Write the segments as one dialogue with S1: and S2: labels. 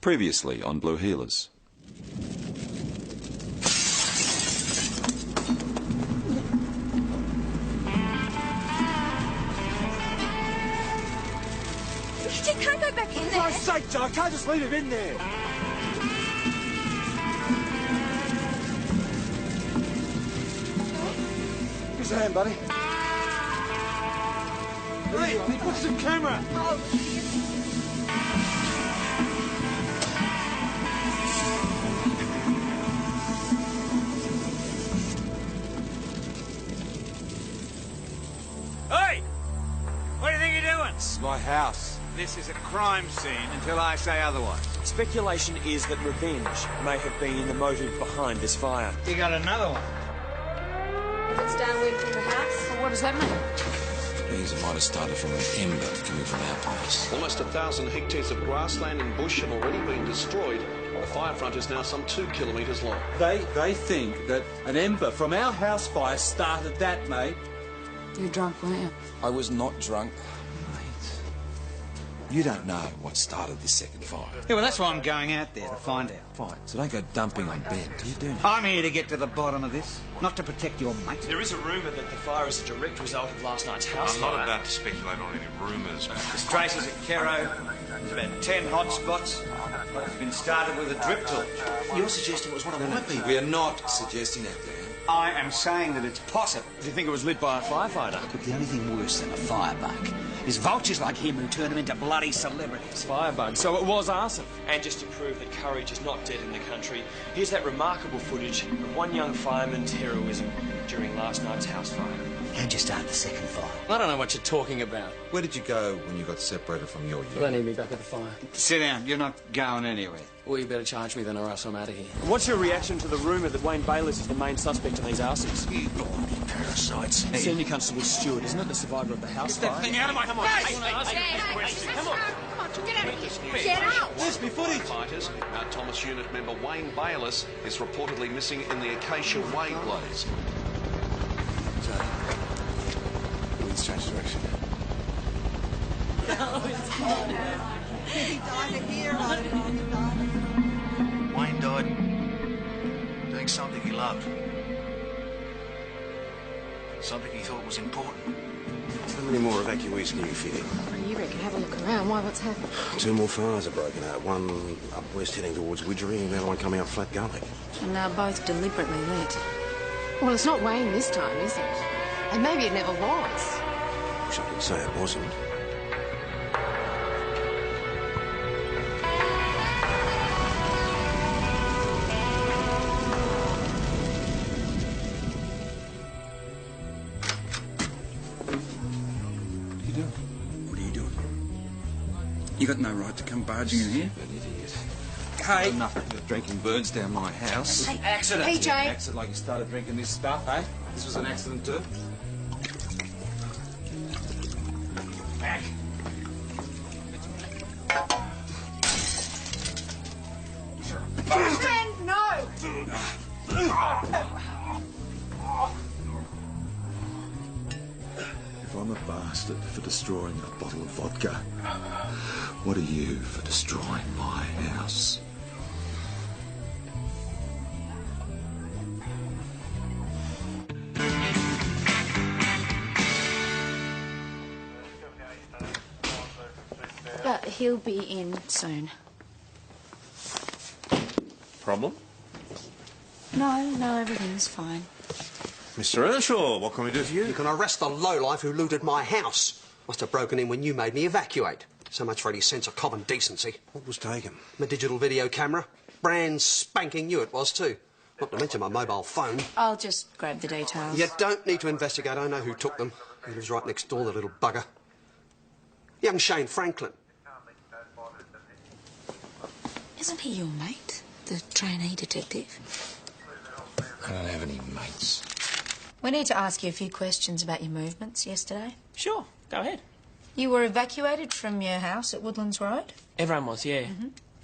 S1: Previously on Blue Healers.
S2: You can't go back in there.
S3: For Christ's sake, Joe, I can't just leave him in there. Give us a hand, buddy. Hey, what's the camera?
S4: Hey! What do you think you're doing?
S3: It's my house.
S4: This is a crime scene until I say otherwise.
S5: Speculation is that revenge may have been the motive behind this fire.
S4: You got another one.
S2: It's downwind from the house.
S6: Well, what does that mean?
S7: It means it might have started from an ember coming from our place.
S8: Almost 1,000 hectares of grassland and bush have already been destroyed. The fire front is now some 2 kilometres long.
S3: They think that an ember from our house fire started that, mate.
S6: You were drunk, weren't you?
S7: I was not drunk. Mate, you don't know what started this second fire.
S4: Yeah, well, that's why I'm going out there, to find out.
S7: Fine, so don't go dumping on Ben. You do know.
S4: I'm here to get to the bottom of this, not to protect your mate.
S5: There is a rumour that the fire is a direct result of last night's house
S9: I'm
S5: fire.
S9: not about to speculate on any rumours.
S4: There's traces at Kero. There's about 10 hot spots. It's been started with a drip torch.
S5: You're suggesting it was one of my people?
S7: We are not suggesting that, Dan.
S4: I am saying that it's possible.
S5: Do you think it was lit by a firefighter?
S4: But the only thing worse than a firebug is vultures like him who turn them into bloody celebrities.
S5: Firebug. So it was arson. And just to prove that courage is not dead in the country, here's that remarkable footage of one young fireman's heroism during last night's house fire.
S4: How'd you start the second fire?
S5: I don't know what you're talking about.
S7: Where did you go when you got separated from your unit?
S5: They need me back at the fire.
S4: Sit down. You're not going anywhere.
S5: Well, you better charge me then or else I'm out of here. What's your reaction to the rumour that Wayne Bayless is the main suspect in these arsons?
S7: You bloody parasites.
S5: Senior Constable Stewart, isn't it? The survivor of the house fire?
S4: Thing out of my...
S5: Come on.
S2: Hey, come on, get out of here. Get out.
S3: There's me footage.
S8: Fighters, our Thomas unit member Wayne Bayless is reportedly missing in the Acacia Way blaze.
S7: The wind's changed direction.
S10: Wayne died doing something he loved. Something he thought was important.
S11: How many more evacuees can you fit in?
S6: Well, you reckon have a look around. Why, what's happened?
S11: 2 more fires are broken out. One up west heading towards Widgery and the other one coming up Flat Gully.
S6: And they're both deliberately lit. Well, it's not Wayne this time, is it? And maybe it never was.
S11: Wish I could say it wasn't.
S7: What are you doing? You got no right to come barging in here.
S11: An idiot.
S7: Hey! Nothing but drinking burns down my house.
S6: Hey,
S3: Accident.
S6: PJ.
S3: Accident like you started drinking this stuff, eh? This was an accident too? Back.
S2: Ben, no.
S7: If I'm a bastard for destroying a bottle of vodka, what are you for destroying my house?
S6: But he'll be in soon.
S11: Problem?
S6: No, everything's fine.
S11: Mr. Earnshaw, what can we do for you?
S10: You can arrest the lowlife who looted my house. Must have broken in when you made me evacuate. So much for any sense of common decency.
S11: What was taken?
S10: My digital video camera. Brand spanking new it was too. Not to mention my mobile phone.
S6: I'll just grab the details.
S10: You don't need to investigate. I know who took them. He lives right next door, the little bugger. Young Shane Franklin.
S6: Isn't he your mate, the trainee detective?
S7: I don't have any mates.
S6: We need to ask you a few questions about your movements yesterday.
S5: Sure, go ahead.
S6: You were evacuated from your house at Woodlands Road?
S5: Everyone was, yeah.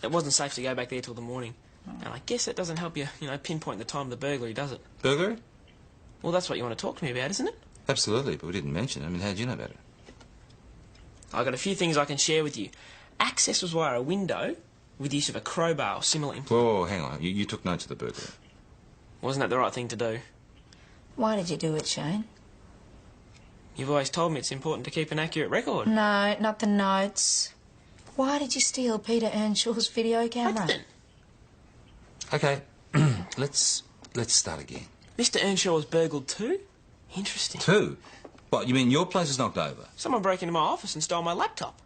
S5: It wasn't safe to go back there till the morning. And I guess it doesn't help you, pinpoint the time of the burglary, does it?
S7: Burglary?
S5: Well, that's what you want to talk to me about, isn't it?
S7: Absolutely, but we didn't mention it. I mean, how did you know about it?
S5: I've got a few things I can share with you. Access was via a window,
S12: with the use of a crowbar or similar implement.
S13: Whoa, hang on. You took notes of the burglary.
S12: Wasn't that the right thing to do?
S14: Why did you do it, Shane?
S12: You've always told me it's important to keep an accurate record.
S14: No, not the notes. Why did you steal Peter Earnshaw's video camera?
S12: I didn't.
S13: Okay, let's start again.
S12: Mr. Earnshaw was burgled too? Interesting.
S13: Two? What, you mean your place is knocked over?
S12: Someone broke into my office and stole my laptop.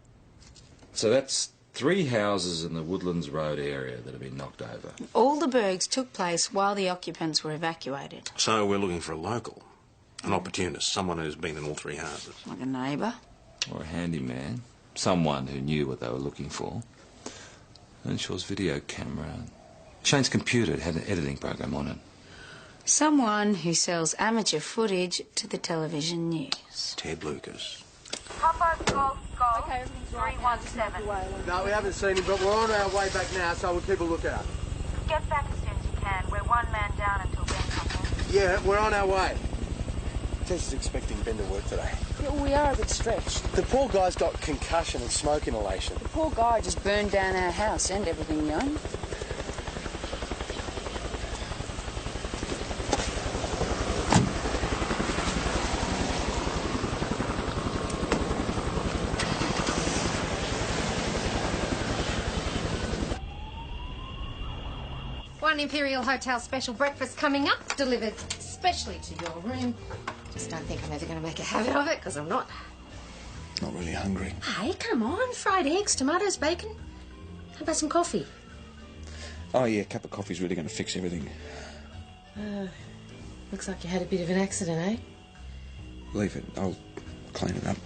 S13: So that's 3 houses in the Woodlands Road area that have been knocked over.
S6: All the burgs took place while the occupants were evacuated.
S11: So we're looking for a local, an opportunist, someone who's been in all 3 houses.
S14: Like a neighbour?
S13: Or a handyman. Someone who knew what they were looking for. Earnshaw's video camera. Shane's computer had an editing program on it.
S6: Someone who sells amateur footage to the television news.
S11: Ted Lucas.
S15: Papa Golf Golf 317.
S16: No, we haven't seen him, but we're on our way back now, so we'll keep a lookout.
S15: Get back as soon as you can. We're one man down until Ben comes in.
S16: Yeah, we're on our way.
S17: Tess is expecting Ben to work today.
S18: Yeah, we are a bit stretched.
S17: The poor guy's got concussion and smoke inhalation.
S18: The poor guy just burned down our house and everything we own.
S6: One Imperial Hotel special breakfast coming up, delivered specially to your room. Just don't think I'm ever going to make a habit of it, because I'm not.
S17: Not really hungry.
S6: Hey, come on. Fried eggs, tomatoes, bacon. How about some coffee?
S17: Oh, yeah, a cup of coffee's really going to fix everything.
S6: Looks like you had a bit of an accident, eh?
S17: Leave it. I'll clean it up.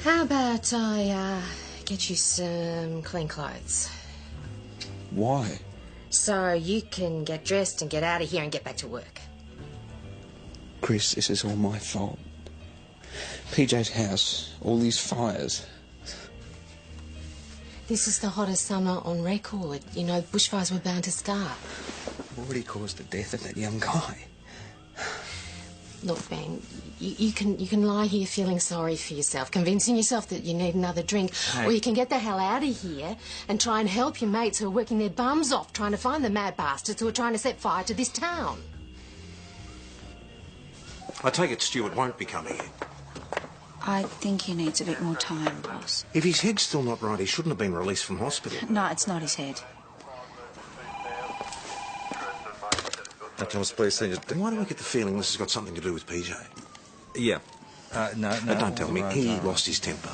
S6: How about I get you some clean clothes?
S17: Why?
S6: So you can get dressed and get out of here and get back to work.
S17: Chris, this is all my fault. PJ's house, all these fires.
S6: This is the hottest summer on record. You know, bushfires were bound to start.
S17: Already caused the death of that young guy.
S6: Look, Ben, you can lie here feeling sorry for yourself, convincing yourself that you need another drink,
S17: Hey.
S6: or you can get the hell out of here and try and help your mates who are working their bums off trying to find the mad bastards who are trying to set fire to this town.
S11: I take it Stuart won't be coming in.
S14: I think he needs a bit more time, boss.
S11: If his head's still not right, he shouldn't have been released from hospital.
S14: No, it's not his head.
S11: Thomas, please, why do I get the feeling this has got something to do with PJ?
S13: Yeah. No.
S11: Don't tell me. He lost his temper.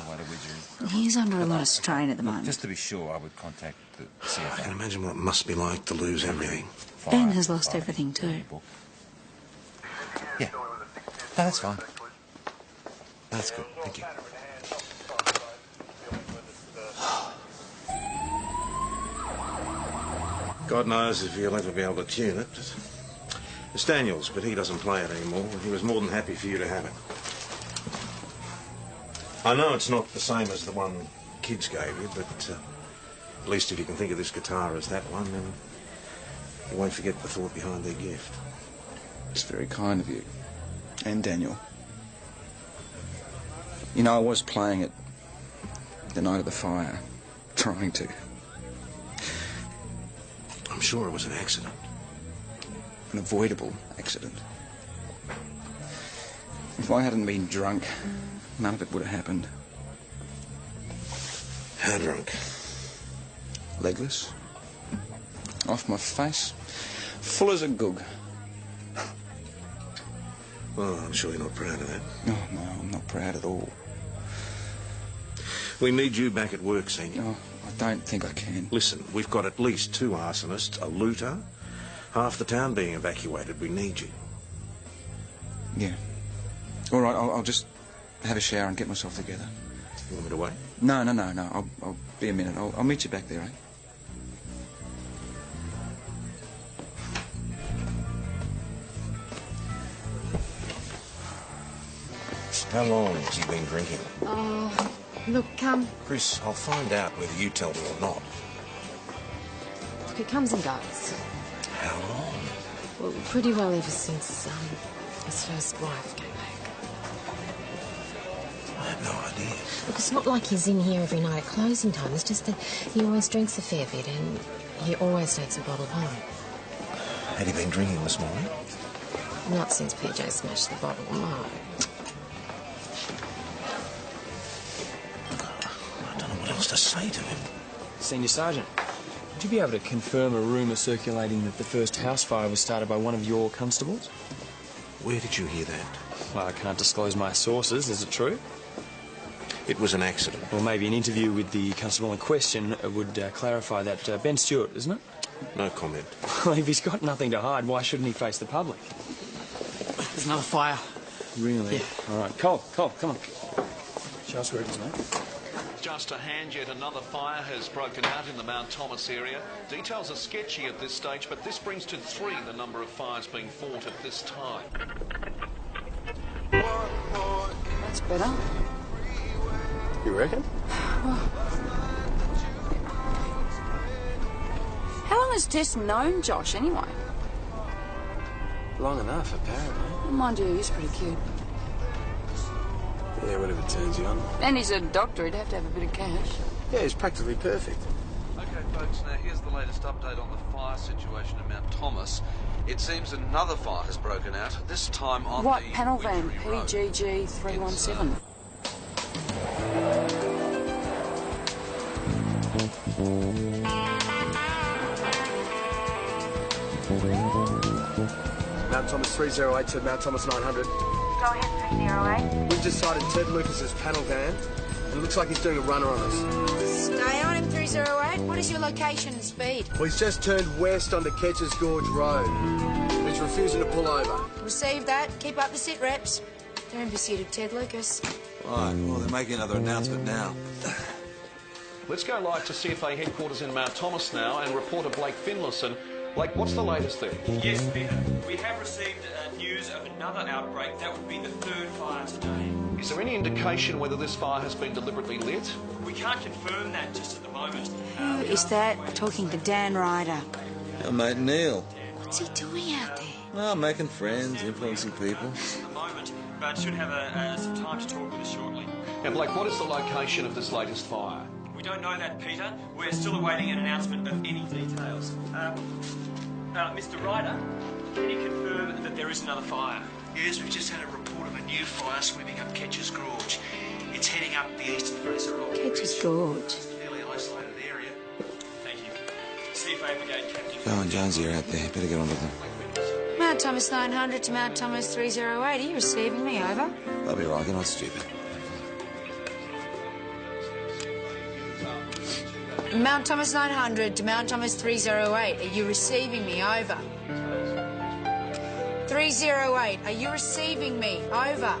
S14: He's under a lot of strain at the moment.
S13: Just to be sure, I would contact the CFO.
S11: I can imagine what it must be like to lose everything.
S14: Ben has lost everything too.
S13: Yeah. No, that's fine.
S11: That's good. Thank you. God knows if he'll ever be able to tune it. It's Daniel's, but he doesn't play it anymore. He was more than happy for you to have it. I know it's not the same as the one kids gave you, but at least if you can think of this guitar as that one, then you won't forget the thought behind their gift.
S17: It's very kind of you. And Daniel. You know, I was playing it the night of the fire. Trying to.
S11: I'm sure it was an accident.
S17: An avoidable accident. If I hadn't been drunk, none of it would have happened.
S11: How drunk?
S17: Legless. Off my face. Full as a goog.
S11: Well, I'm sure you're not proud of that.
S17: Oh, no, I'm not proud at all.
S11: We need you back at work, Senior.
S17: Oh, I don't think I can.
S11: Listen, we've got at least 2 arsonists, a looter, half the town being evacuated. We need you.
S17: Yeah. All right, I'll just have a shower and get myself together.
S11: You want me to wait?
S17: No. I'll be a minute. I'll meet you back there, eh?
S11: How long has he been drinking?
S6: Oh, look,
S11: Chris, I'll find out whether you tell me or not.
S6: look, it comes and goes.
S11: How long?
S6: Well, pretty well ever since his first wife came back.
S11: I have no idea.
S6: Look, it's not like he's in here every night at closing time. It's just that he always drinks a fair bit and he always takes a bottle home.
S11: Had he been drinking this morning?
S6: Not since PJ smashed the bottle, no.
S11: I don't know what else to say to him.
S5: Senior Sergeant, would you be able to confirm a rumour circulating that the first house fire was started by one of your constables?
S11: Where did you hear that?
S5: Well, I can't disclose my sources. Is it true?
S11: It was an accident.
S5: Well, maybe an interview with the constable in question would clarify that. Ben Stewart, isn't it?
S11: No comment.
S5: Well, if he's got nothing to hide, why shouldn't he face the public?
S16: There's another fire.
S5: Really?
S16: Yeah.
S5: All right. Cole, come on. Show us where it is, mate.
S8: Just a hand, yet another fire has broken out in the Mount Thomas area. Details are sketchy at this stage, but this brings to 3 the number of fires being fought at this time.
S18: That's better.
S5: You reckon?
S18: How long has Tess known Josh, anyway?
S5: Long enough, apparently.
S18: Mind you, he's pretty cute.
S5: Yeah, whatever turns you on.
S18: And he's a doctor, he'd have to have a bit of cash.
S5: Yeah, he's practically perfect.
S19: OK, folks, now here's the latest update on the fire situation in Mount Thomas. It seems another fire has broken out, this time on
S18: White
S19: the
S18: panel van,
S19: Widgery Road.
S18: PGG 317.
S16: Mount Thomas 308 to Mount Thomas 900.
S15: Go ahead, 308.
S16: We've just sighted Ted Lucas's panel van, and it looks like he's doing a runner on us.
S14: Stay on him, 308. What is your location and speed?
S16: Well, he's just turned west onto Ketchers Gorge Road. He's refusing to pull over.
S14: Receive that. Keep up the sit reps. They're in pursuit of Ted Lucas.
S7: Right, well, they're making another announcement now.
S8: Let's go live to CFA headquarters in Mount Thomas now and reporter Blake Finlayson. Blake, what's the latest there?
S5: Yes, Peter. We have received news of another outbreak. That would be the 3rd fire today.
S8: Is there any indication whether this fire has been deliberately lit?
S5: We can't confirm that just at the moment.
S14: Who is that talking to Dan Ryder?
S7: Our mate Neil.
S14: What's he doing out there?
S7: Well, making friends, influencing people.
S5: At the moment, but should have some time to talk with us shortly.
S8: Now, Blake, what is the location of this latest fire?
S5: We don't know that, Peter. We're still awaiting an announcement of any details. Mr. Ryder, can you confirm that there is another fire?
S20: Yes, we've just had a report of a new fire sweeping up Ketchers Gorge. It's heading up the eastern face of Rock.
S14: Ketchers Gorge.
S20: It's a fairly isolated area.
S5: Thank you. CFA Brigade Captain.
S13: Joe and Jonesy are out there. Better get on with them.
S14: Mount Thomas 900 to Mount Thomas 308. Are you receiving me? Over.
S13: They'll be right. They're not stupid.
S14: Mount Thomas 900 to Mount Thomas 308. Are you receiving me? Over. 308. Are you receiving me? Over.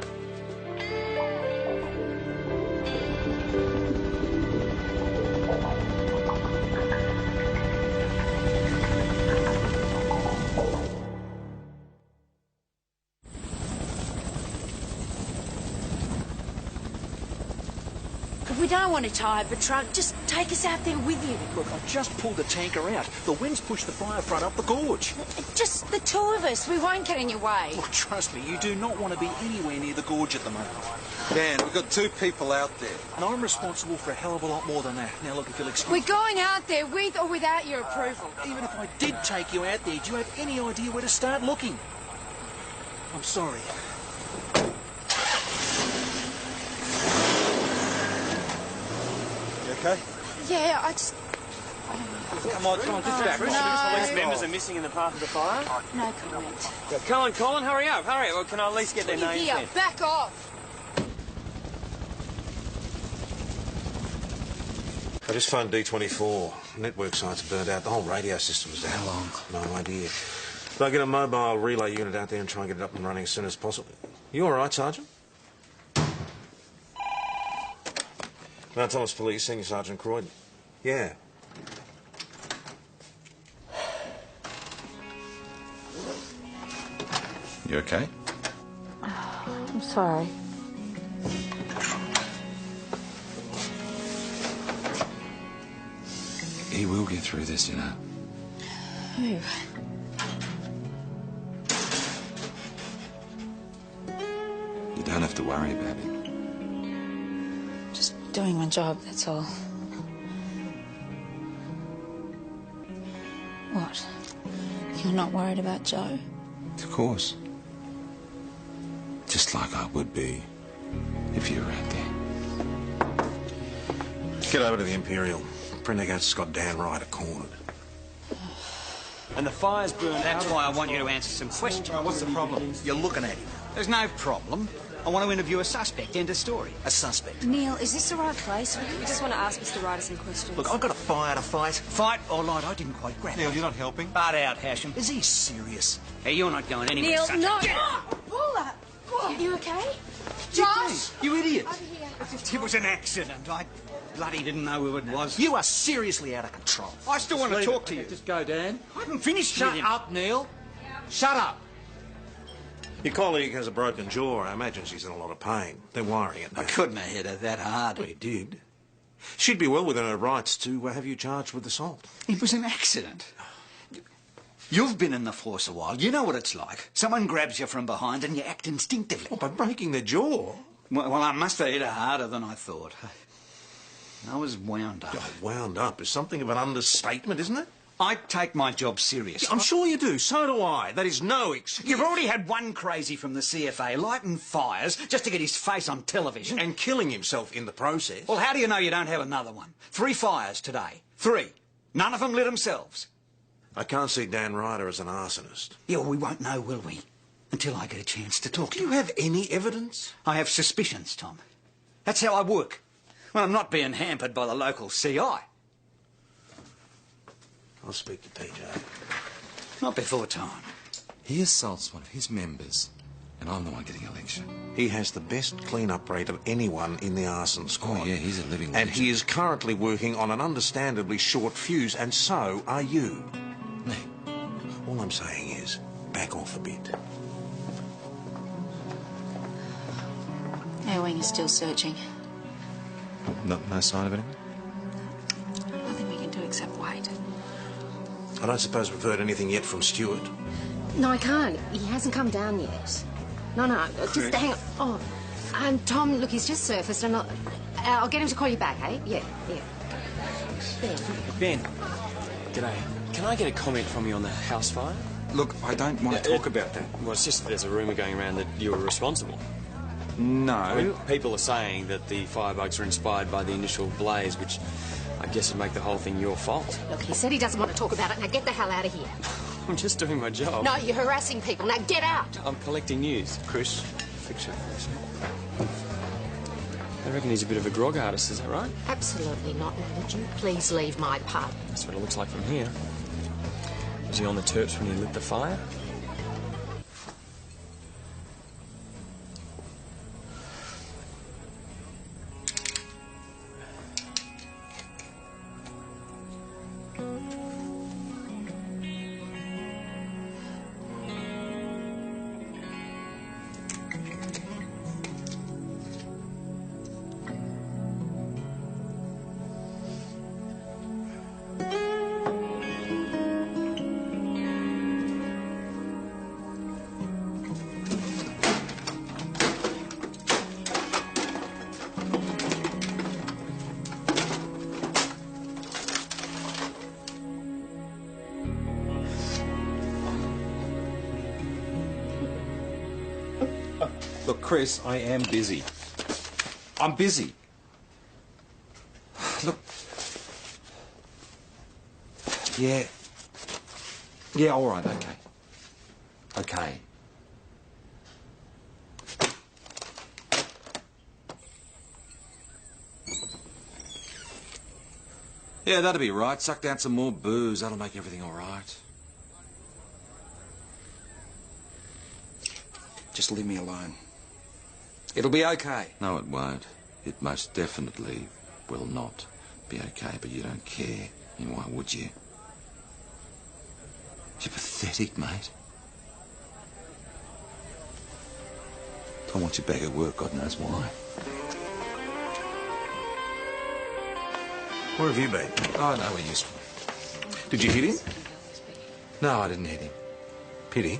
S14: If we don't want to tie up a truck, just take us out there with you.
S20: Look, I've just pulled the tanker out. The wind's pushed the fire front up the gorge.
S14: Just the two of us. We won't get in your way.
S20: Look, trust me, you do not want to be anywhere near the gorge at the moment.
S7: Dan, we've got 2 people out there.
S20: And I'm responsible for a hell of a lot more than that. Now, look, if you'll excuse
S14: We're going out there with or without your approval.
S20: Even if I did take you out there, do you have any idea where to start looking? I'm sorry.
S7: You okay?
S14: Yeah, I just...
S7: Come on, just back.
S5: Police members are missing in the path of the fire.
S14: No comment.
S5: Colin, hurry up. Well, can I at least get their names
S14: Here,
S5: then?
S14: back off.
S11: I just phoned D24. Network sites are burnt out. The whole radio system's down.
S13: How long?
S11: No idea. But I'll get a mobile relay unit out there and try and get it up and running as soon as possible. You all right, Sergeant? Mount Thomas Police, Senior Sergeant Croydon. Yeah.
S1: You okay?
S14: I'm sorry.
S13: He will get through this, you know.
S14: Who?
S13: You don't have to worry about him.
S14: Just doing my job, that's all. What? You're not worried about Joe?
S13: Of course. Just like I would be if you were out there.
S11: Get over to the Imperial. Prendergast's got Dan Ryder cornered.
S5: And the fire's burned
S20: That's
S5: out.
S20: why I want you to answer some questions.
S3: What's the problem?
S20: You're looking at him. There's no problem. I want to interview a suspect. End of story. A suspect.
S14: Neil, is this the right place for you?
S21: We just want to ask Mr. Ryder some questions.
S20: Look, I've got a fire to fight. Fight or light, I didn't quite grab it.
S3: Neil, you're not helping.
S20: Butt out, Hasham. Is he serious? Hey, you're not going anywhere.
S21: Neil,
S20: son.
S21: no!
S14: Paula! You okay?
S20: Josh! You idiot!
S14: Over here.
S20: It was an accident. I bloody didn't know who it was. You are seriously out of control. I still want to talk to you.
S3: Just go, Dan.
S20: I haven't finished
S3: Shut
S20: with him.
S3: up, Neil. Shut up.
S11: Your colleague has a broken jaw. I imagine she's in a lot of pain. They're wiring it now.
S20: I couldn't have hit her that hard.
S11: Well, you did. She'd be well within her rights to have you charged with assault.
S20: It was an accident. You've been in the force a while. You know what it's like. Someone grabs you from behind and you act instinctively.
S11: Well, by breaking the jaw?
S20: Well, I must have hit her harder than I thought. I was wound up.
S11: Oh, wound up is something of an understatement, isn't it?
S20: I take my job seriously.
S11: I'm sure you do. So do I. That is no excuse.
S20: You've already had one crazy from the CFA lighting fires just to get his face on television.
S11: And killing himself in the process.
S20: Well, how do you know you don't have another one? 3 fires today. 3. None of them lit themselves.
S11: I can't see Dan Ryder as an arsonist.
S20: Yeah, well, we won't know, will we? Until I get a chance to talk to
S11: Do you have any evidence?
S20: I have suspicions, Tom. That's how I work. When I'm not being hampered by the local CI.
S11: I'll speak to PJ.
S20: Not before time.
S13: He assaults one of his members, and I'm the one getting a lecture.
S11: He has the best clean-up rate of anyone in the arson squad.
S13: Oh, yeah, he's a living
S11: And
S13: legend.
S11: he is currently working on an understandably short fuse, and so are you.
S13: Me?
S11: All I'm saying is, back off a bit.
S14: Our wing is still searching.
S13: No sign of anyone?
S14: Nothing we can do except wait.
S11: I don't suppose we've heard anything yet from Stuart.
S6: No, I can't. He hasn't come down yet. No, just hang on. Oh, Tom, look, he's just surfaced and I'll get him to call you back, eh? Yeah.
S5: Ben. G'day. Can I get a comment from you on the house fire?
S22: Look, I don't want to talk about that.
S5: Well, it's just that there's a rumour going around that you were responsible.
S22: No.
S5: I mean, people are saying that the firebugs are inspired by the initial blaze, which I guess would make the whole thing your fault.
S6: Look, he said he doesn't want to talk about it. Now get the hell out of here.
S5: I'm just doing my job.
S6: No, you're harassing people. Now get out.
S5: I'm collecting news.
S11: Chris, fix it for us.
S5: I reckon he's a bit of a grog artist, is that right?
S6: Absolutely not. Now, would you please leave my pub?
S5: That's what it looks like from here. Was he on the terps when he lit the fire?
S22: Look, Chris, I am busy. I'm busy. Look. Yeah. Yeah, all right, okay. Okay.
S13: Yeah, that'll be right. Suck down some more booze. That'll make everything all right.
S22: Just leave me alone. It'll be okay.
S13: No, it won't. It most definitely will not be okay, but you don't care. I mean, why would you? You're pathetic, mate. I want you back at work, God knows why.
S11: Where have you been?
S13: Oh, no, we're useful.
S11: Did you hit him?
S13: No, I didn't hit him.
S11: Pity.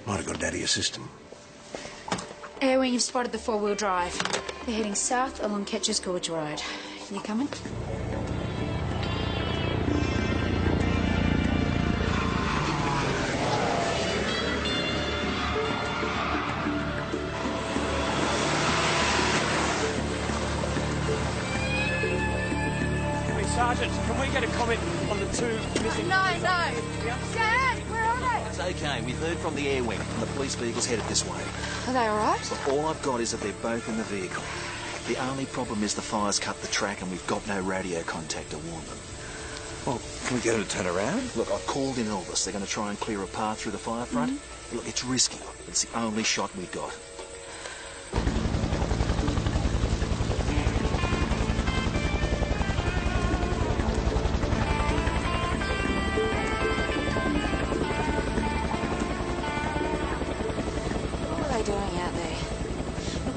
S11: Might have got it out of your system.
S14: Air wing, you've spotted the 4-wheel drive. They're heading south along Ketcher's Gorge Road. You coming?
S5: Sergeant, can we get a comment on the two missing...
S2: No. Dad, where are they?
S4: It's okay. We've heard from the air wing, and the police vehicle's headed this way.
S6: Are they all right?
S4: But all I've got is that they're both in the vehicle. The only problem is the fire's cut the track, and we've got no radio contact to warn them.
S11: Well, can we get them to turn around?
S4: Look, I've called in Elvis. They're going to try and clear a path through the fire front. Look, it's risky, but it's the only shot we've got.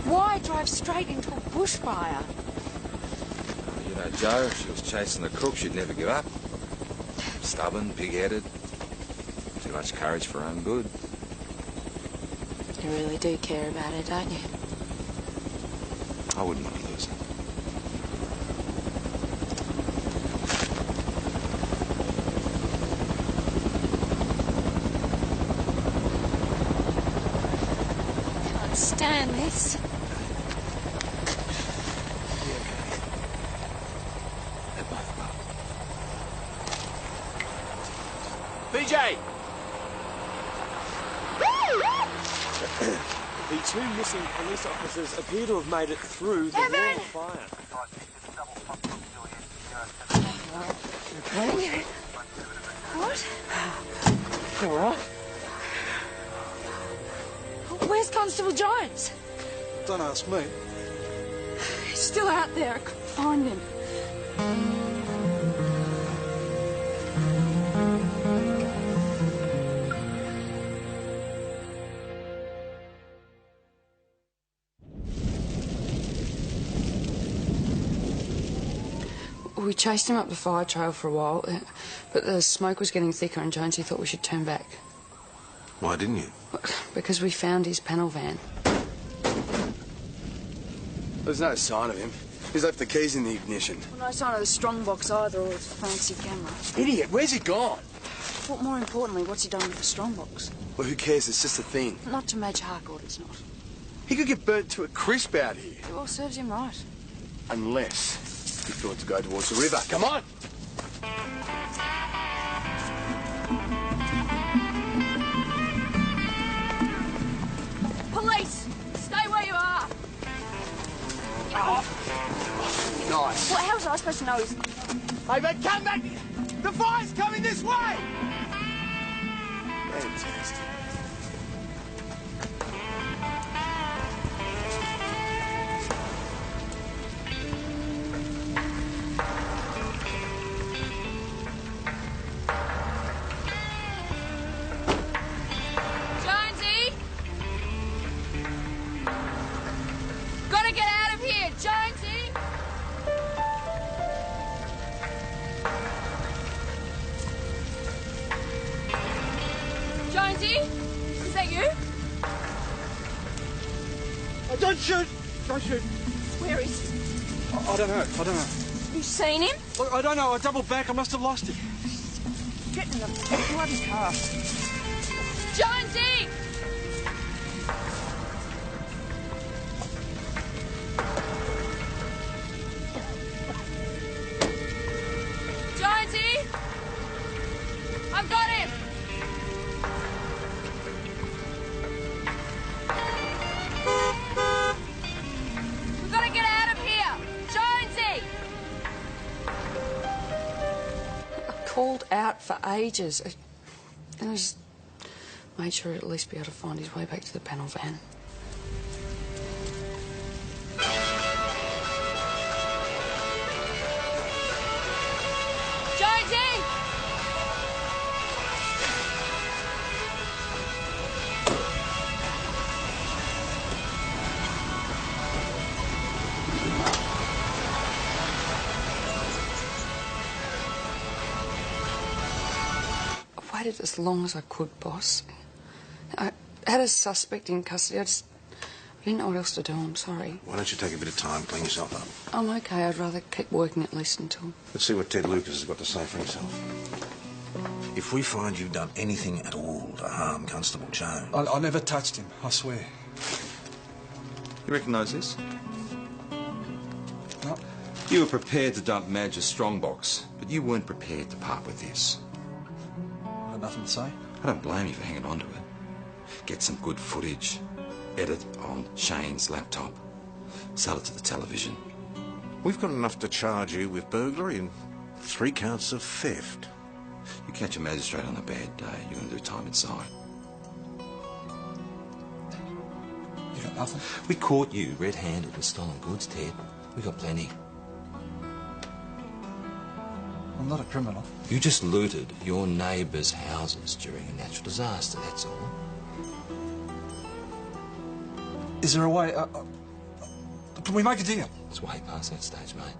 S14: Why drive straight into a bushfire?
S13: You know, Joe, if she was chasing the crook, she'd never give up. Stubborn, pig-headed. Too much courage for her own good.
S18: You really do care about her, don't you?
S13: I wouldn't want to lose her.
S14: I can't stand this.
S5: PJ! The two missing police officers appear to have made it through the wall of fire.
S14: Okay. What?
S5: You all right?
S14: Where's Constable Jones?
S16: Don't ask me.
S14: He's still out there. I couldn't find him.
S18: We chased him up the fire trail for a while, but the smoke was getting thicker and Jonesy thought we should turn back.
S11: Why didn't you?
S18: Because we found his panel van.
S16: There's no sign of him. He's left the keys in the ignition.
S18: Well, no sign of the strongbox either, or his fancy camera.
S16: Idiot, where's he gone?
S18: But more importantly, what's he done with the strongbox?
S16: Well, who cares? It's just a thing.
S18: Not to Madge Harcourt, it's not.
S16: He could get burnt to a crisp out here.
S18: It all serves him right.
S16: Unless he thought to go towards the river. Come on!
S2: Police! Stay where you are!
S16: Oh. Nice.
S2: Well, how was I supposed to know he's...
S16: Hey, but come back! The fire's coming this way! Fantastic.
S2: Jonesy! Gotta get out of here, Jonesy! Jonesy? Is that you?
S16: Oh, don't shoot! Don't shoot.
S2: Where is he?
S16: I don't know. I don't know.
S2: You seen him?
S16: Look, I don't know. I doubled back. I must have lost him.
S2: Get in the bloody car. Jonesy! Jonesy! I've got him! We've got to get out of here! Jonesy!
S18: I called out for ages. And I just made sure he'd at least be able to find his way back to the panel van.
S2: Jonesy!
S18: I waited as long as I could, boss. I had a suspect in custody. I didn't know what else to do, I'm sorry.
S11: Why don't you take a bit of time, clean yourself up?
S18: I'm okay, I'd rather keep working at least until...
S11: Let's see what Ted Lucas has got to say for himself. If we find you've done anything at all to harm Constable Jones...
S3: I never touched him, I swear.
S13: You recognise this?
S3: No.
S13: You were prepared to dump Madge's strongbox, but you weren't prepared to part with this.
S3: I got nothing to say.
S13: I don't blame you for hanging on to it. Get some good footage. Edit on Shane's laptop. Sell it to the television.
S11: We've got enough to charge you with burglary and 3 counts of theft.
S13: You catch a magistrate on a bad day, you're going to do time inside.
S3: You got nothing?
S13: We caught you red-handed with stolen goods, Ted. We got plenty.
S3: I'm not a criminal.
S13: You just looted your neighbours' houses during a natural disaster, that's all.
S3: Is there a way... can we make a deal?
S13: It's way past that stage, mate.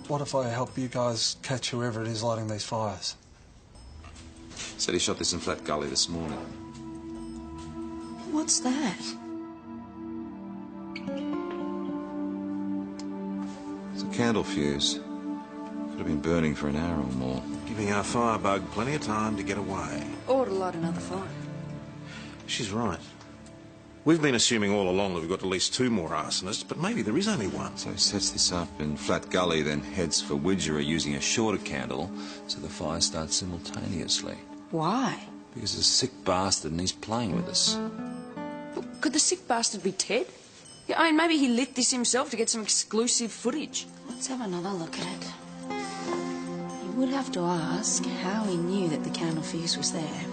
S3: What if I help you guys catch whoever it is lighting these fires?
S13: Said he shot this in Flat Gully this morning.
S14: What's that?
S13: It's a candle fuse. Could have been burning for an hour or more.
S11: Giving our firebug plenty of time to get away.
S18: Or to light another fire.
S11: She's right. We've been assuming all along that we've got at least 2 more arsonists, but maybe there is only one.
S13: So he sets this up in Flat Gully, then heads for Widgera using a shorter candle, so the fire starts simultaneously.
S18: Why?
S13: Because there's a sick bastard and he's playing with us.
S18: Could the sick bastard be Ted? Yeah, I mean, maybe he lit this himself to get some exclusive footage.
S14: Let's have another look at it. You would have to ask how he knew that the candle fuse was there.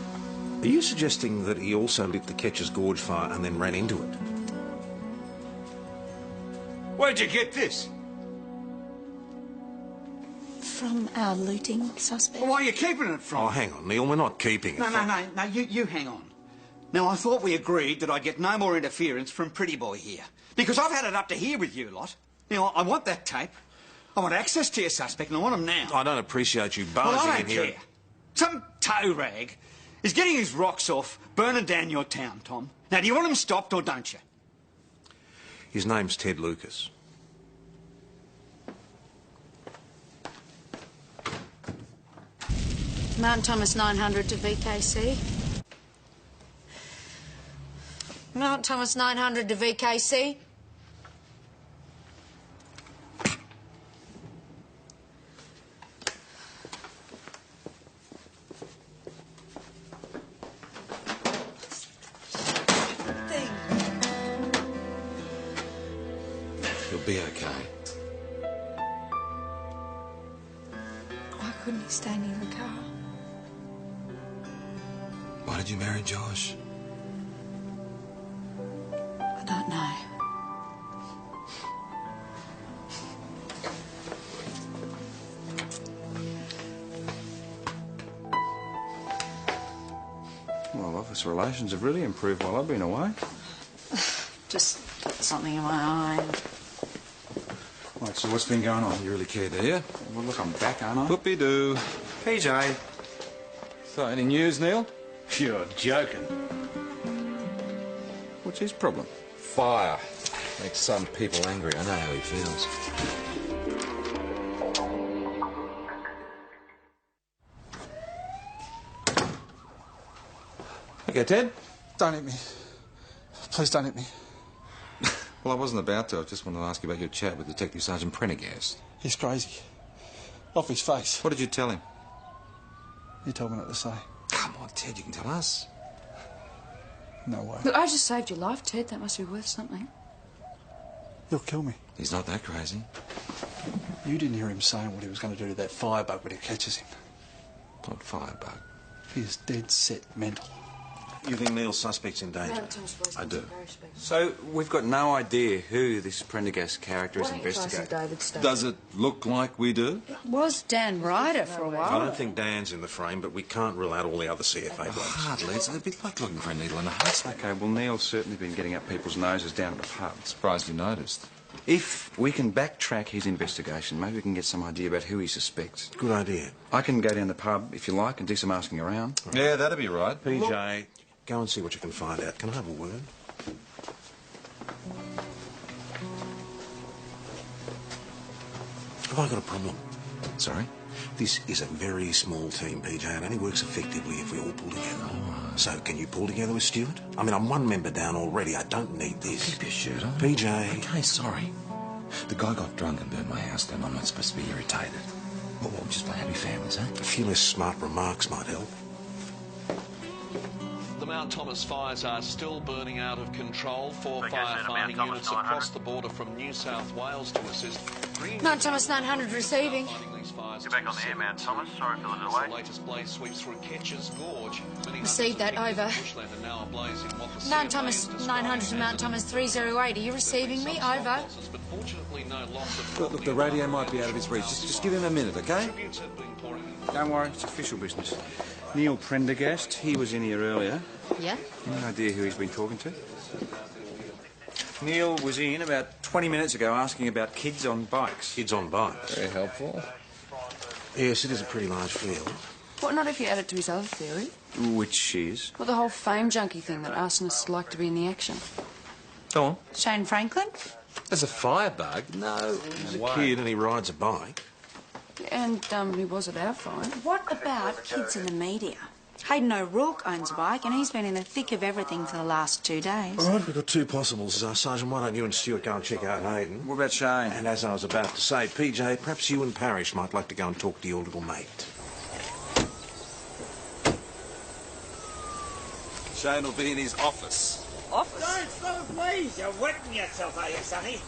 S11: Are you suggesting that he also lit the Ketcher's Gorge fire and then ran into it?
S20: Where'd you get this?
S14: From our looting suspect.
S20: Well, where are you keeping it from?
S11: Oh, hang on, Neil, we're not keeping it.
S20: No, you hang on. Now, I thought we agreed that I'd get no more interference from Pretty Boy here. Because I've had it up to here with you lot. You know, I want that tape. I want access to your suspect, and I want him now.
S11: I don't appreciate you
S20: Well,
S11: barging
S20: I
S11: in
S20: don't
S11: here.
S20: care. Some toe rag is getting his rocks off, burning down your town, Tom. Now, do you want him stopped or don't you?
S11: His name's Ted Lucas.
S14: Mount Thomas 900 to VKC. Mount Thomas 900 to VKC.
S13: He'll be okay.
S14: Why couldn't he stay near the car?
S13: Why did you marry Josh?
S14: I don't know.
S22: Well, office relations have really improved while I've been away.
S14: Just got something in my eye.
S22: Right, so what's been going on?
S13: You really care, do you?
S22: Well, look, I'm back, aren't I?
S13: Whoopie-doo.
S22: PJ.
S13: So, any news, Neil?
S22: You're joking.
S13: What's his problem? Fire. Makes some people angry. I know how he feels. Okay, Ted?
S3: Don't hit me. Please don't hit me.
S13: Well, I wasn't about to. I just wanted to ask you about your chat with Detective Sergeant Prendergast.
S3: He's crazy. Off his face.
S13: What did you tell him?
S3: He told me not to say.
S13: Come on, Ted, you can tell us.
S3: No way.
S18: Look, I just saved your life, Ted. That must be worth something.
S3: He'll kill me.
S13: He's not that crazy.
S3: You didn't hear him saying what he was going to do to that firebug when he catches him.
S13: What firebug?
S3: He's dead set mental.
S11: You think Neil's suspect's in danger?
S13: I do.
S22: So, we've got no idea who this Prendergast character is investigating.
S13: Does it look like we do?
S18: Was Dan Ryder for a while.
S11: I don't think Dan's in the frame, but we can't rule out all the other CFA blokes.
S13: Hardly. It's a bit like looking for a needle in a haystack.
S22: Okay, well, Neil's certainly been getting up people's noses down at the pub.
S13: Surprised you noticed.
S22: If we can backtrack his investigation, maybe we can get some idea about who he suspects.
S11: Good idea.
S22: I can go down the pub, if you like, and do some asking around.
S13: Yeah, that'd be right.
S11: PJ, Go and see what you can find out. Can I have a word? Have I got a problem?
S22: Sorry?
S11: This is a very small team, PJ. It only works effectively if we all pull together.
S22: Oh.
S11: So, can you pull together with Stuart? I mean, I'm one member down already. I don't need this.
S22: Keep your shirt on.
S11: PJ.
S22: Okay, sorry. The guy got drunk and burned my house down. I'm not supposed to be irritated. Well, just by happy families, eh?
S11: A few less smart remarks might help.
S8: The Mount Thomas fires are still burning out of control. 4 firefighting units across the border from New South Wales to assist.
S6: Mount Thomas 900 receiving.
S15: You're back on the air, Mount Thomas. Sorry for the delay.
S8: The latest blaze sweeps through Ketch's Gorge.
S6: Received that, over. Mount Thomas 900 to Mount Thomas 308. Are you receiving me? Over.
S3: Look, the radio might be out of his reach. Just give him a minute, okay?
S22: Don't worry, it's official business. Neil Prendergast, he was in here earlier.
S6: Yeah?
S22: Any idea who he's been talking to? Neil was in about 20 minutes ago asking about kids on bikes.
S11: Kids on bikes?
S22: Very helpful.
S11: Yes, it is a pretty large field.
S18: What, not if you add it to his other theory?
S22: Which is?
S18: Well, the whole fame junkie thing, that arsonists like to be in the action.
S22: Go on.
S14: Shane Franklin?
S3: As a firebug? No.
S11: He's a kid and he rides a bike.
S18: And he was at our fire.
S14: What about kids in the media? Hayden O'Rourke owns a bike and he's been in the thick of everything for the last 2 days.
S11: All right, we've got two possibles. Sergeant, why don't you and Stuart go and check out Hayden?
S22: What about Shane?
S11: And as I was about to say, PJ, perhaps you and Parrish might like to go and talk to your little mate.
S3: Shane will be in his office.
S2: Office? Don't stop, please. You're wetting yourself, are you, Sonny?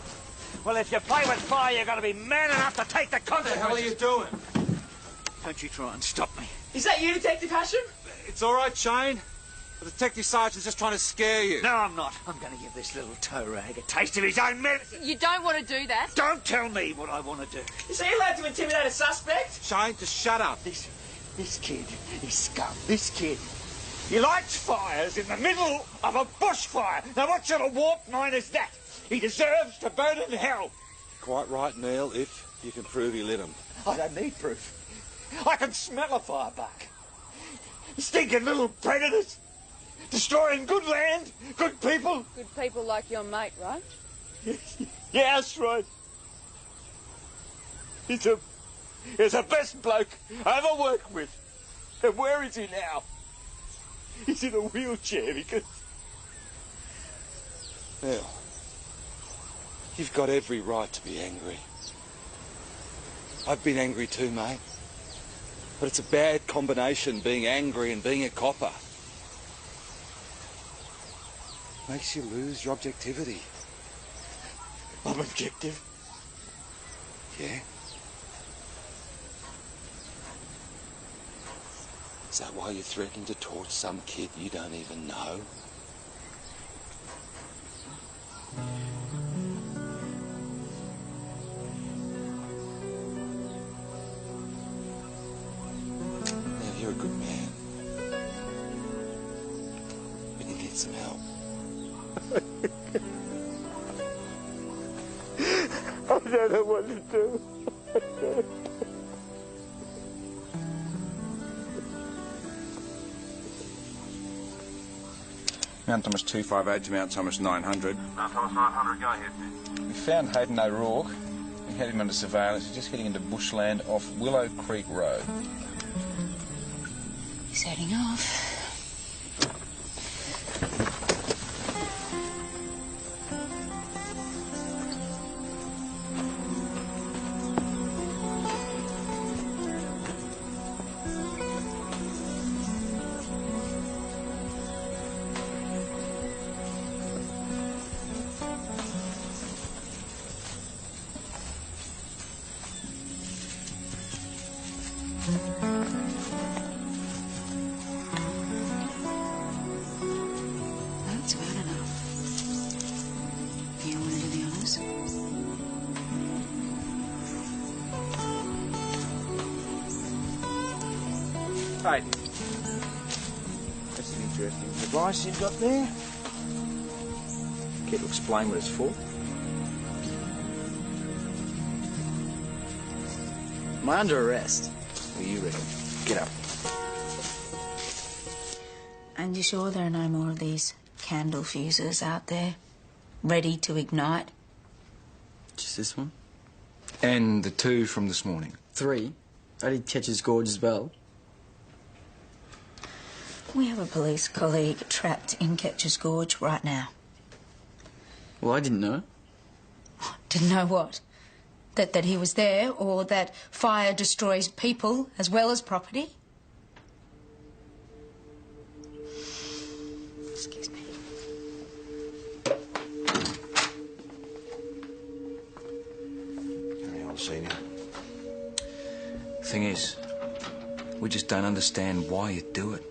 S2: Well, if you play with fire, you've got to be man enough to take the consequences.
S3: What the hell are you doing?
S2: Don't you try and stop me.
S3: Is that you, Detective Hasham? It's all right, Shane. The detective sergeant's just trying to scare you.
S2: No, I'm not. I'm going to give this little toe rag a taste of his own medicine.
S21: You don't want to do that.
S2: Don't tell me what I want to do.
S3: Is he allowed to intimidate a suspect? Shane, just shut up.
S2: This kid is scum. This kid. He lights fires in the middle of a bushfire. Now, what sort of warped mind is that? He deserves to burn in hell.
S3: Quite right, Neil, if you can prove he lit him.
S2: I don't need proof. I can smell a firebark. Stinking little predators. Destroying good land, good people.
S21: Good people like your mate, right?
S2: Yeah, that's right. He's the best bloke I ever worked with. And where is he now? He's in a wheelchair because...
S3: Neil, you've got every right to be angry. I've been angry too, mate. But it's a bad combination, being angry and being a copper. Makes you lose your objectivity.
S2: I'm objective.
S3: Yeah? Is that why you're threatening to torch some kid you don't even know? Now, you're a good man. But you need some help.
S2: I don't know what to do.
S22: Mount Thomas 258 to Mount Thomas 900.
S15: Mount Thomas 900, go ahead.
S22: We found Hayden O'Rourke. We had him under surveillance. He's just heading into bushland off Willow Creek Road.
S14: He's heading off. That's about enough. You want to do the honours?
S22: Hayden. That's an interesting device you've got there. Care to explain what it's for?
S9: Am I under arrest?
S22: What do you reckon? Get up.
S14: And you sure there are no more of these candle fuses out there, ready to ignite?
S17: Just this one. And the 2 from this morning. 3? I did Ketch's Gorge as well.
S14: We have a police colleague trapped in Ketch's Gorge right now.
S17: Well, I didn't know.
S14: Didn't know what? That he was there, or that fire destroys people as well as property? Excuse me.
S11: Carry on, Senior.
S17: Thing is, we just don't understand why you do it.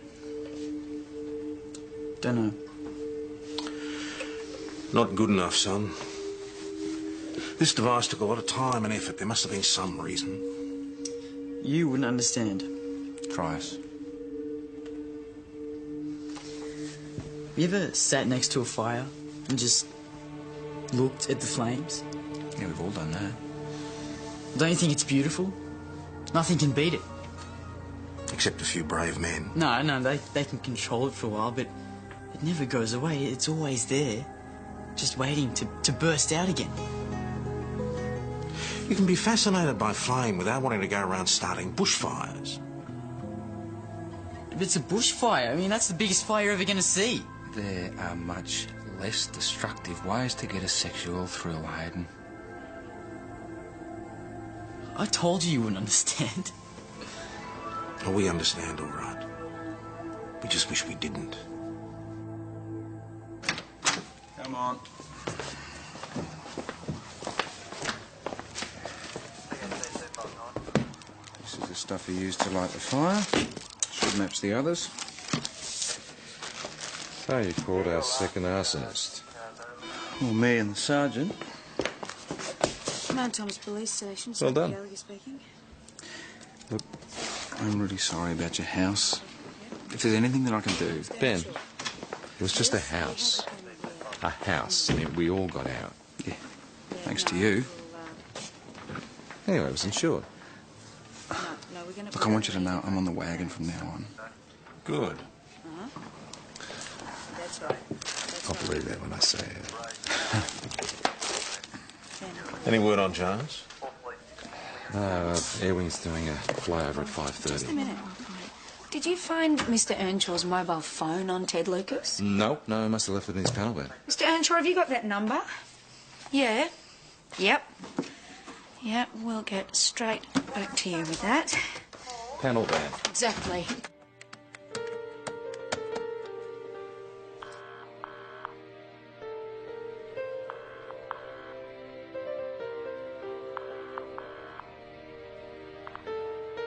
S17: Don't know.
S11: Not good enough, son. This device took a lot of time and effort. There must have been some reason.
S17: You wouldn't understand. Try us. You ever sat next to a fire and just looked at the flames?
S4: Yeah, we've all done that.
S17: Don't you think it's beautiful? Nothing can beat it.
S11: Except a few brave men.
S17: No, they can control it for a while, but it never goes away. It's always there, just waiting to burst out again.
S11: You can be fascinated by flame without wanting to go around starting bushfires.
S17: But it's a bushfire. I mean, that's the biggest fire you're ever going to see.
S13: There are much less destructive ways to get a sexual thrill, Hayden.
S17: I told you wouldn't understand.
S11: Oh, we understand, all right. We just wish we didn't.
S4: Come on.
S22: This is the stuff he used to light the fire. Should match the others.
S7: So you caught our second arsonist.
S22: Well, me and the sergeant.
S14: Mount Thomas Police Station.
S7: Well done.
S14: Gallagher speaking.
S22: Look, I'm really sorry about your house. If there's anything that I can do...
S7: Ben, it was just a house. A house, and we all got out.
S22: Yeah, thanks to you.
S7: Anyway, it was insured.
S22: Look, I want you to know I'm on the wagon from now on.
S11: Good.
S14: That's right.
S7: I'll believe that when I say it.
S11: Any word on Jones?
S7: Airwing's doing a flyover at 5:30.
S14: Just a minute. Did you find Mr. Earnshaw's mobile phone on Ted Lucas?
S7: No, he must have left it in his panel bed.
S14: Mr. Earnshaw, have you got that number? Yeah. Yep. Yep, we'll get straight back to you with that.
S7: Panel bed.
S14: Exactly.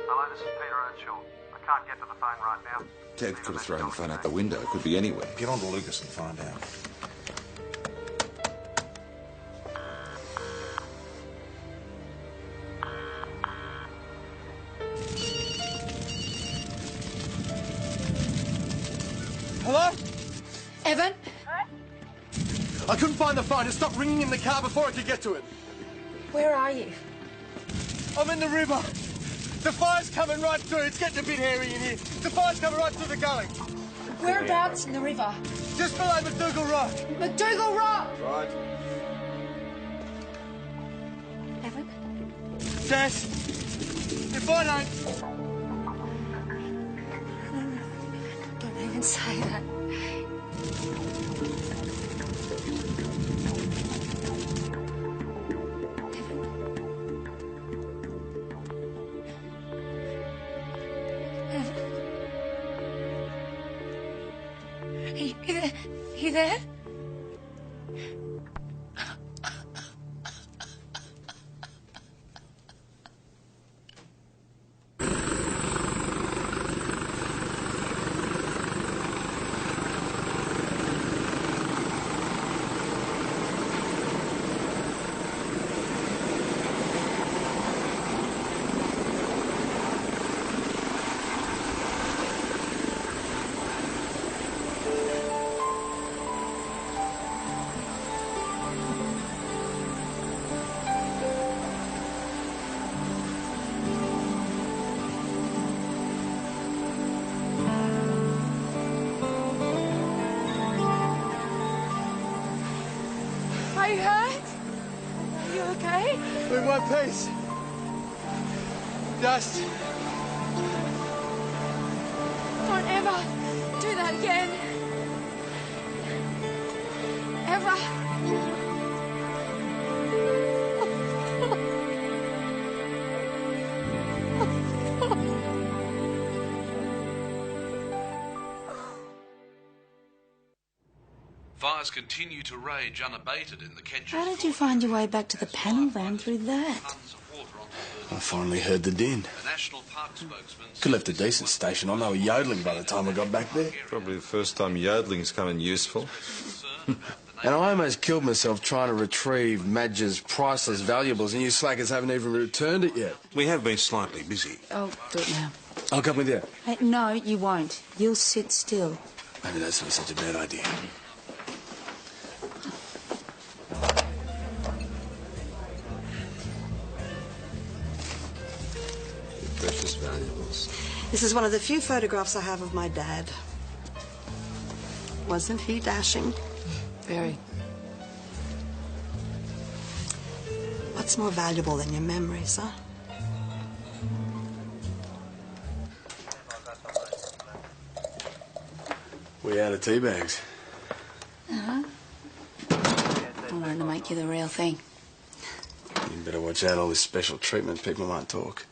S9: Hello, this is Peter Earnshaw. I can't get to the phone right now.
S7: Ted could have thrown the phone out the window. It could be anywhere.
S11: Get on to Lucas and find out.
S16: Hello?
S14: Evan?
S16: I couldn't find the phone. It stopped ringing in the car before I could get to it.
S14: Where are you?
S16: I'm in the river. The fire's coming right through. It's getting a bit hairy in here. The fire's coming right through the gully.
S14: Whereabouts in the river?
S16: Just below McDougall Rock.
S14: McDougall Rock!
S16: Right.
S14: Evan?
S16: Dad, if I don't...
S14: Don't even say that. You there?
S21: you hurt? Are you okay?
S16: In one piece. Dust.
S21: Don't ever do that again. Ever.
S8: Fires continue to rage unabated in the Kenches.
S14: How did you find your way back to the panel van through that?
S10: I finally heard the din. Could left a decent station on. They were yodelling by the time I got back there.
S7: Probably the first time yodeling's come in useful.
S10: And I almost killed myself trying to retrieve Madge's priceless valuables, and you slackers haven't even returned it yet.
S11: We have been slightly busy.
S14: Oh, do it now.
S10: I'll come with you.
S14: Hey, no, you won't. You'll sit still.
S10: Maybe that's not such a bad idea.
S7: Precious valuables.
S12: This is one of the few photographs I have of my dad. Wasn't he dashing?
S14: Very.
S12: What's more valuable than your memories, huh?
S10: We out of tea bags.
S14: Uh-huh. I wanted to make you the real thing.
S10: You better watch out, all this special treatment. People might talk.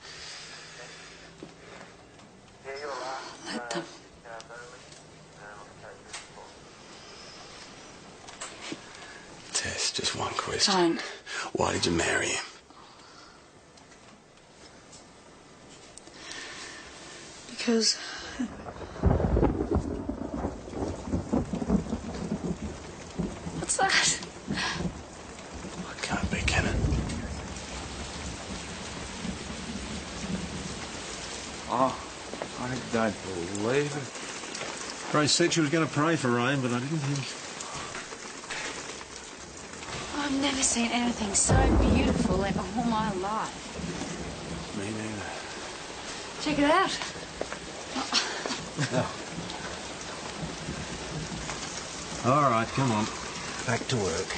S14: Let them.
S10: Tess, just one question.
S14: Don't.
S10: Why did you marry him?
S14: Because... What's that?
S10: I can't be, can it?
S11: Oh, I don't believe it. Grace said she was going to pray for rain, but I didn't think...
S14: I've never seen anything so beautiful in all my life.
S10: Me neither.
S14: Check it out.
S11: All right, come on. Back to work.